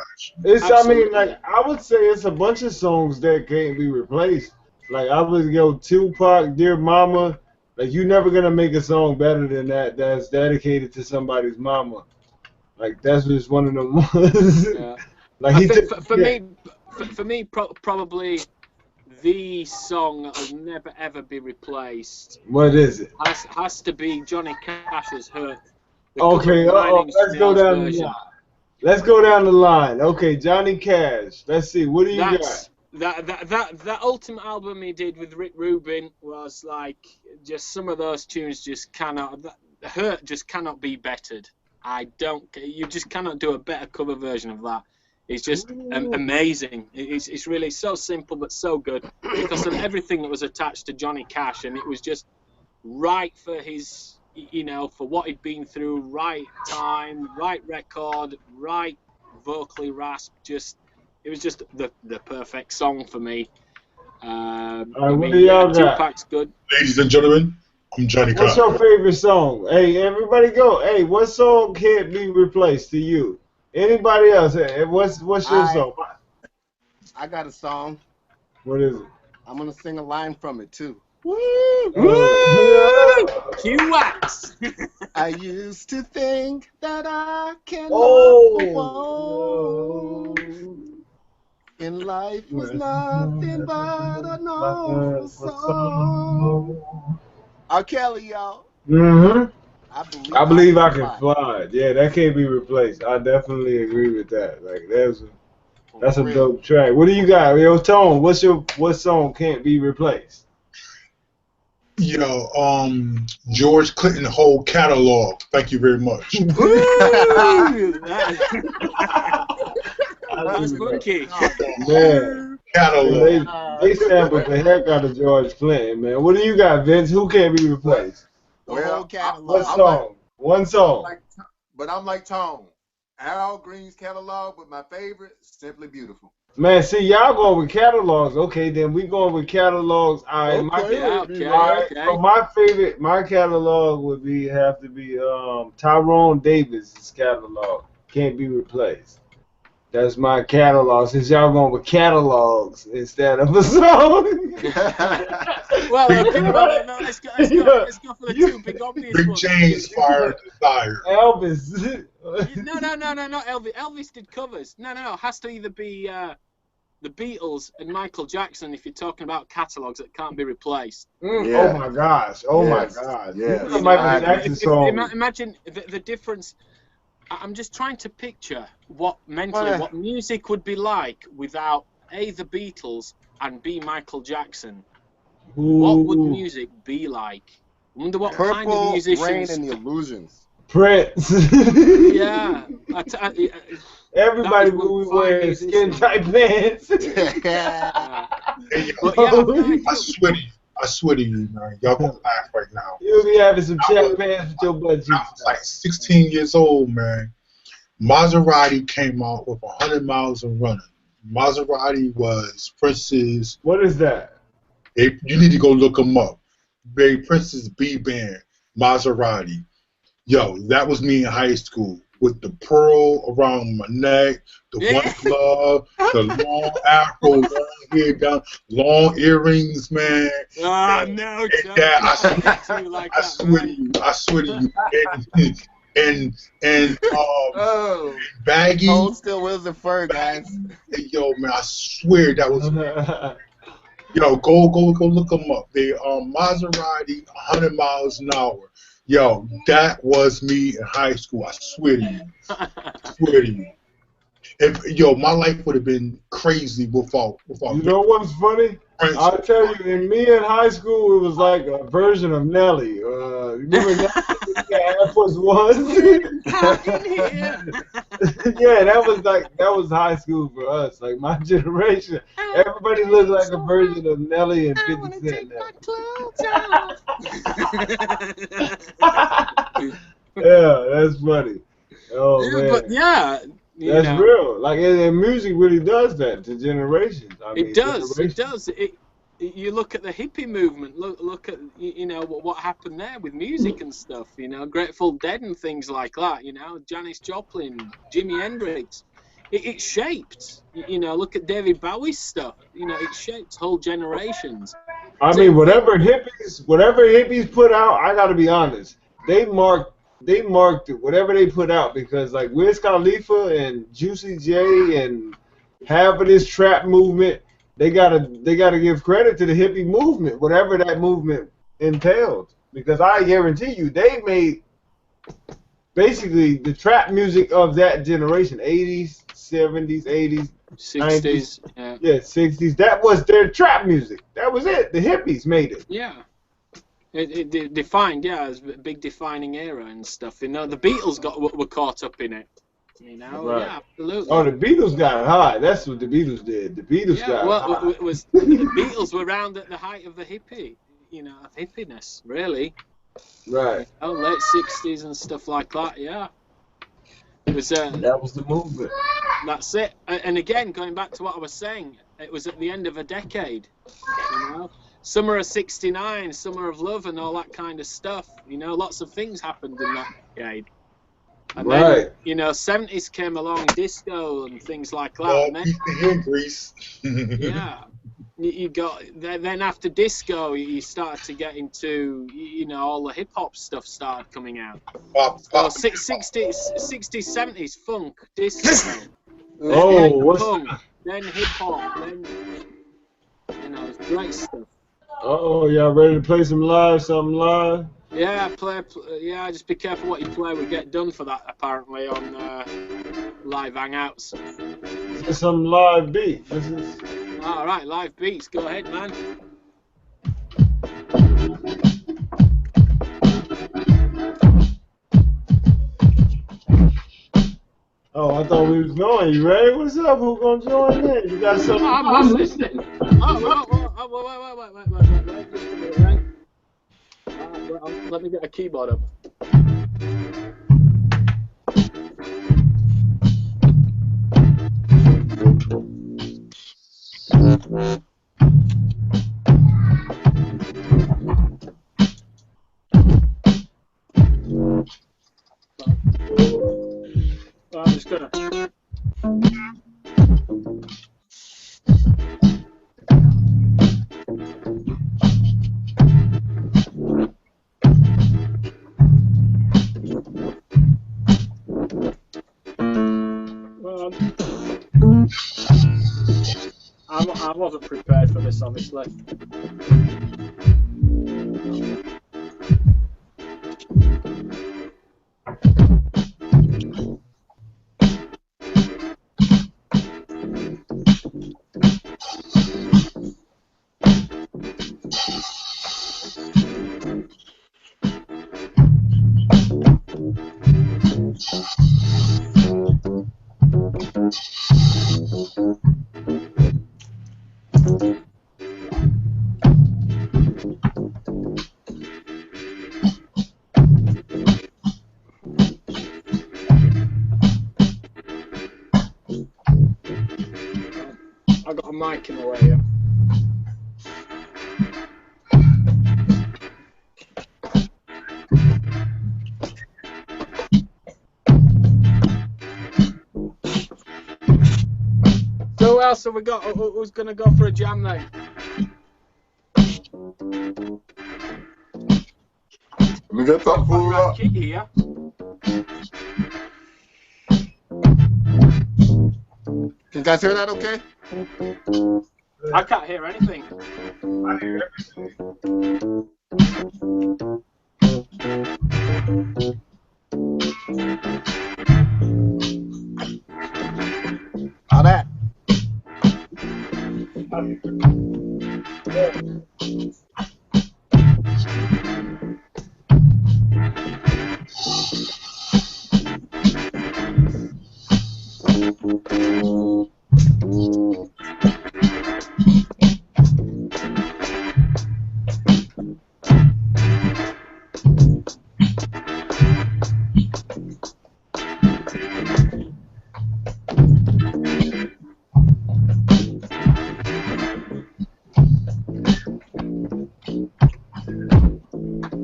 It's absolutely. I mean, like I would say, it's a bunch of songs that can't be replaced. Like I would go Tupac, Dear Mama. Like you're never gonna make a song better than that. That's dedicated to somebody's mama. Like that's just one of them ones. Yeah. Like for me, probably the song that will never ever be replaced. What is it? Has to be Johnny Cash's "Hurt." Okay, let's go down the line. Let's go down the line. Okay, Johnny Cash. Let's see. What do you got? That ultimate album he did with Rick Rubin was like just some of those tunes just cannot. "Hurt" just cannot be bettered. You just cannot do a better cover version of that. It's just amazing. It's really so simple but so good because of everything that was attached to Johnny Cash, and it was just right for his, for what he'd been through. Right time, right record, right vocally rasp. It was just the perfect song for me. What do y'all got? Tupac's good. Ladies and gentlemen, I'm Johnny What's Cobb. your favorite song? Hey, everybody go. Hey, what song can't be replaced to you? Anybody else? Hey, what's your song? I got a song. What is it? I'm gonna sing a line from it too. Woo! Oh. Q-Wax. I used to think that I can love Oh. alone. In life was nothing but an awful song. R. Kelly, y'all. Mm-hmm. I believe I believe I can fly. fly. Yeah, that can't be replaced. I definitely agree with that. Like that's a For real. dope track. What do you got? Yo, Tone, what song can't be replaced? George Clinton whole catalog. Thank you very much. Woo! That's funky. Man, Catalog. they sampled the heck out of George Clinton, man. What do you got, Vince? Who can't be replaced? The whole Well, catalog. What song? One song. I'm like Tone. Al Green's catalog, but my favorite, Simply Beautiful. Man, see, y'all going with catalogs. Okay, then we going with catalogs. All right, Okay. so my catalog would have to be Tyrone Davis' catalog. Can't be replaced. That's my catalog. Since y'all going with catalogs instead of a song. Well, okay, no, let's go for the two big obvious Big ones. James Fire Desire. Elvis. No, not Elvis. Elvis did covers. No. It has to either be the Beatles and Michael Jackson if you're talking about catalogs that can't be replaced. Oh my gosh. Oh Yes. my God. Yes. The Michael Jackson song. Imagine the difference. I'm just trying to picture what music would be like without A, the Beatles, and B, Michael Jackson. What would music be like? I wonder what kind of Purple musicians. Rain and the Illusions. Prince. Yeah. Everybody will be wearing skin tight pants. But yeah, I swear to you, man. Y'all gonna laugh right now. You'll be having some check pants with your butt I cheeks. was like 16 years old, man. Maserati came out with 100 miles of running. Maserati was Prince's. What is that? You need to go look them up. Prince's B band, Maserati. Yo, that was me in high school with the pearl around my neck, the one glove, the long afro, long hair down, long earrings, man. Oh, no, I swear to you. And baggy. Tone still wears the fur, guys. Yo, man, I swear that was. Yo, go look them up. They Maserati, 100 miles an hour. Yo, that was me in high school. I swear to you. If my life would have been crazy without. You know what's funny? Prince. I'll tell you, in me in high school, it was like a version of Nelly. Remember Nelly? Air Force One? Yeah, that was high school for us. Like my generation, everybody looked like a version of Nelly and 50 Cent now. Yeah, that's funny. Oh man, but yeah, that's real. Like and music really does that to generations. It does. You look at the hippie movement. Look at what happened there with music and stuff. Grateful Dead and things like that. Janis Joplin, Jimi Hendrix. It shaped. Look at David Bowie's stuff. It shaped whole generations. I mean, whatever hippies put out, I got to be honest. They marked it, whatever they put out, because like Wiz Khalifa and Juicy J and half of this trap movement, they gotta give credit to the hippie movement, whatever that movement entailed. Because I guarantee you, they made basically the trap music of that generation, 80s, 70s, 80s, 60s, 90s, yeah, 60s. That was their trap music. That was it. The hippies made it. Yeah. It defined, as a big defining era and stuff. The Beatles were caught up in it. Right. Yeah, absolutely. Oh, the Beatles got high. That's what the Beatles did. The Beatles got high. The Beatles were around at the height of the hippiness, really. Right. Late 60s and stuff like that. Yeah. It was. That was the movement. That's it. And again, going back to what I was saying, it was at the end of a decade. Summer of '69, Summer of Love, and all that kind of stuff. You know, lots of things happened in that decade. And then, you know, '70s came along, disco and things like that. Oh, And then, peace to you, Greece. yeah, you got then after disco, you started to get into, you know, all the hip hop stuff started coming out. So 60s, 70s, funk, disco, then punk, then hip hop, then, you know, it's great stuff. Uh-oh, y'all ready to play something live? Yeah, yeah, just be careful what you play. We get done for that, apparently, on live hangouts. This is some live beat. This is... All right, live beats. Go ahead, man. Oh, I thought we was going. You ready? What's up? Who's gonna join in? You got something? I'm listening. Wait. Let me get a keyboard up. I'm just gonna. I wasn't prepared for this, obviously. I got a mic in the way here. So who else have we got? Who's going to go for a jam then? We got something for up. Yeah. Can you guys hear that okay? I can't hear anything. I hear everything. How that?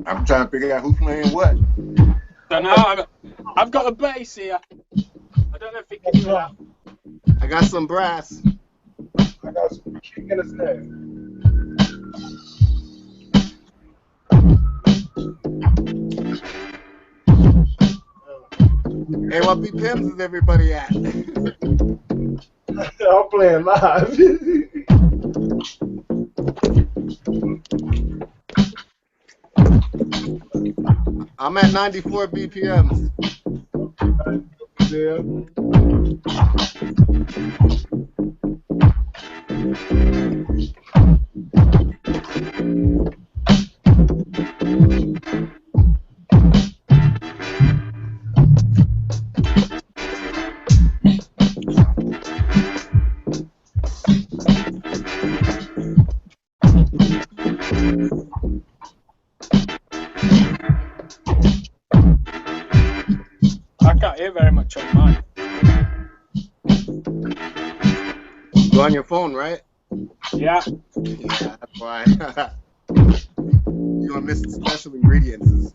I'm trying to figure out who's playing what. So now I've got a bass here. I don't know if it can hear that. I got some brass. I got some kick in his head. Hey, what BPMs is everybody at? I'm playing live. I'm at 94 BPMs. Yeah. I can't hear very much on mine. Go on your phone, right? Yeah. Yeah, that's why. You're gonna miss the special ingredients.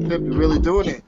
Pip, you're really doing it.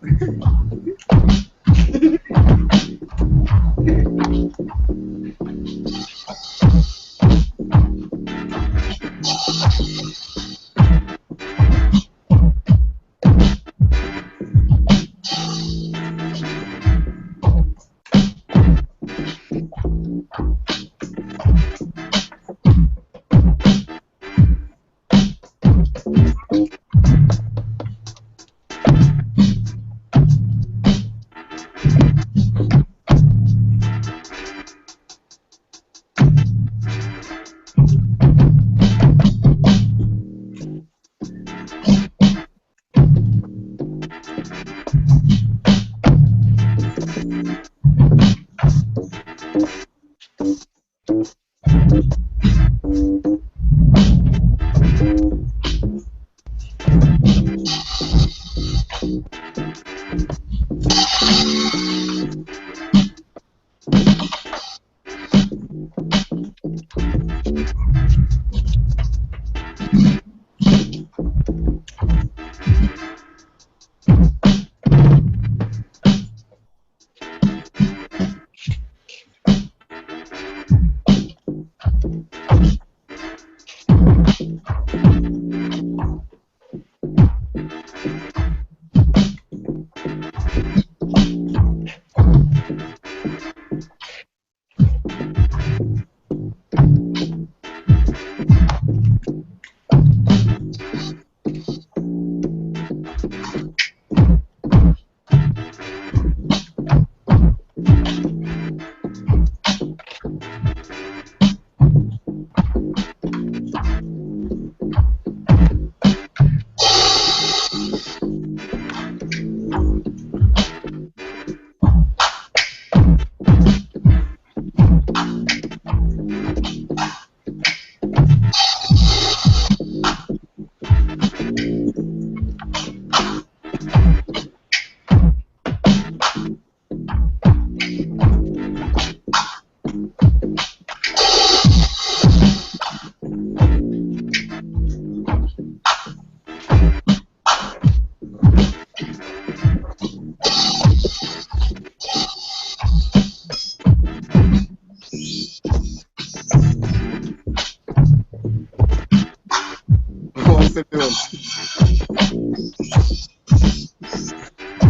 What's it doing?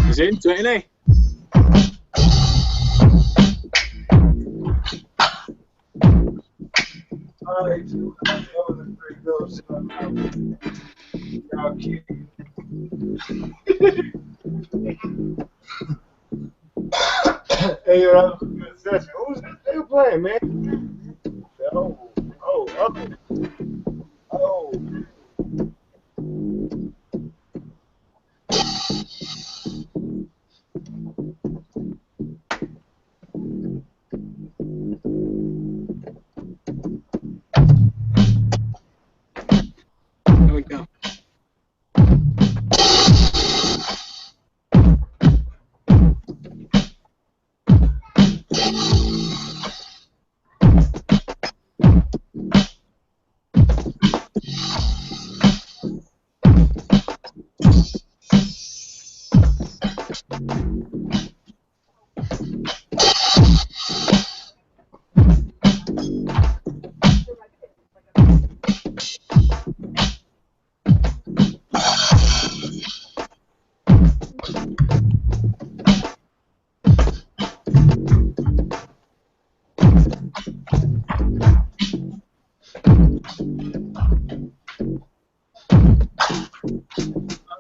He's into it, isn't he? All right, so that was a pretty good song. Y'all kidding. Hey, yo, that was a good session. Who's that they playing, man? Oh. There we go.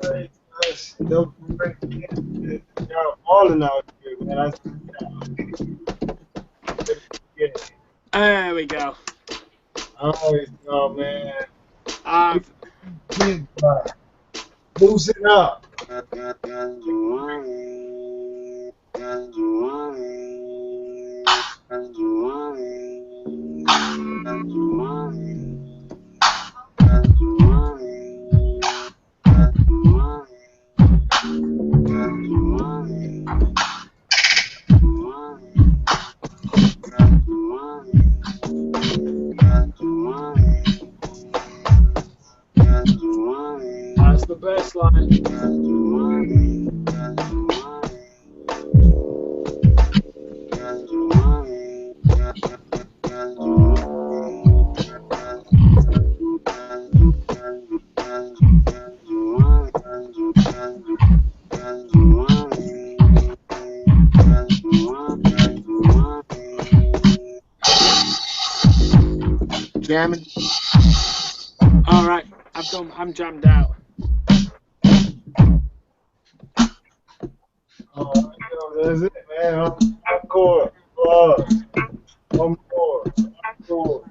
Alright, guys, don't forget y'all balling out here, man. I see y'all. There we go. Alright, oh man. I've Loosen up. That's the bass line. Jamming. All right, I'm jammed out. That's it, man. Encore. Encore.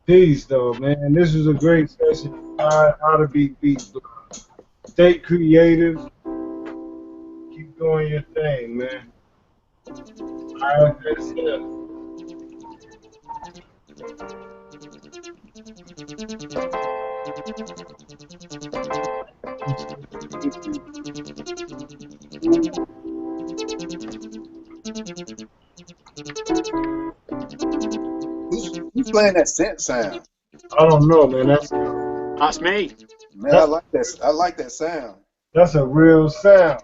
Peace, though, man. This was a great session. How to beat beats. Stay creative. Keep doing your thing, man. iFSS. Who's playing that synth sound? I don't know, man. That's me. Man, I like that. I like that sound. That's a real sound.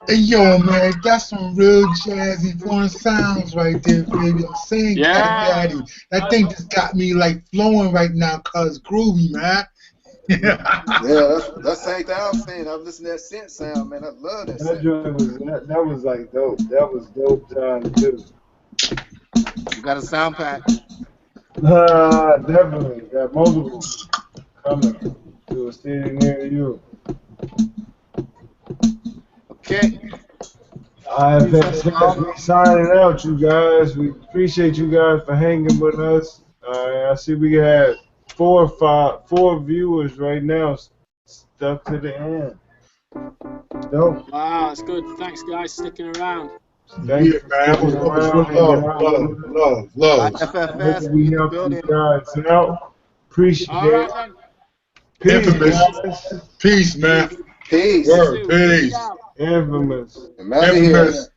Hey, yo, man, that's some real jazzy foreign sounds right there, baby. I'm saying, Yeah. Daddy. That thing just got me, like, flowing right now, cuz groovy, man. Yeah, that's the same thing I was saying. I was listening to that synth sound, man. I love that That synth. joint was that was like dope. That was dope time too. You got a sound pack? Definitely got multiple coming to a city near you. Okay. iFSS, we signing out, you guys. We appreciate you guys for hanging with us. I see we had four viewers right now stuck to the end. Dope. Wow, that's good. Thanks, guys, sticking around. Thanks Yeah, for man. sticking That was around, real hanging love, out. love. iFSS, Hope we we in the helped you building. guys out. Appreciate All right, it. then. Peace, Infamous. guys. Peace, man. Peace. Word, peace. Out. Infamous. I'm out of here. Infamous.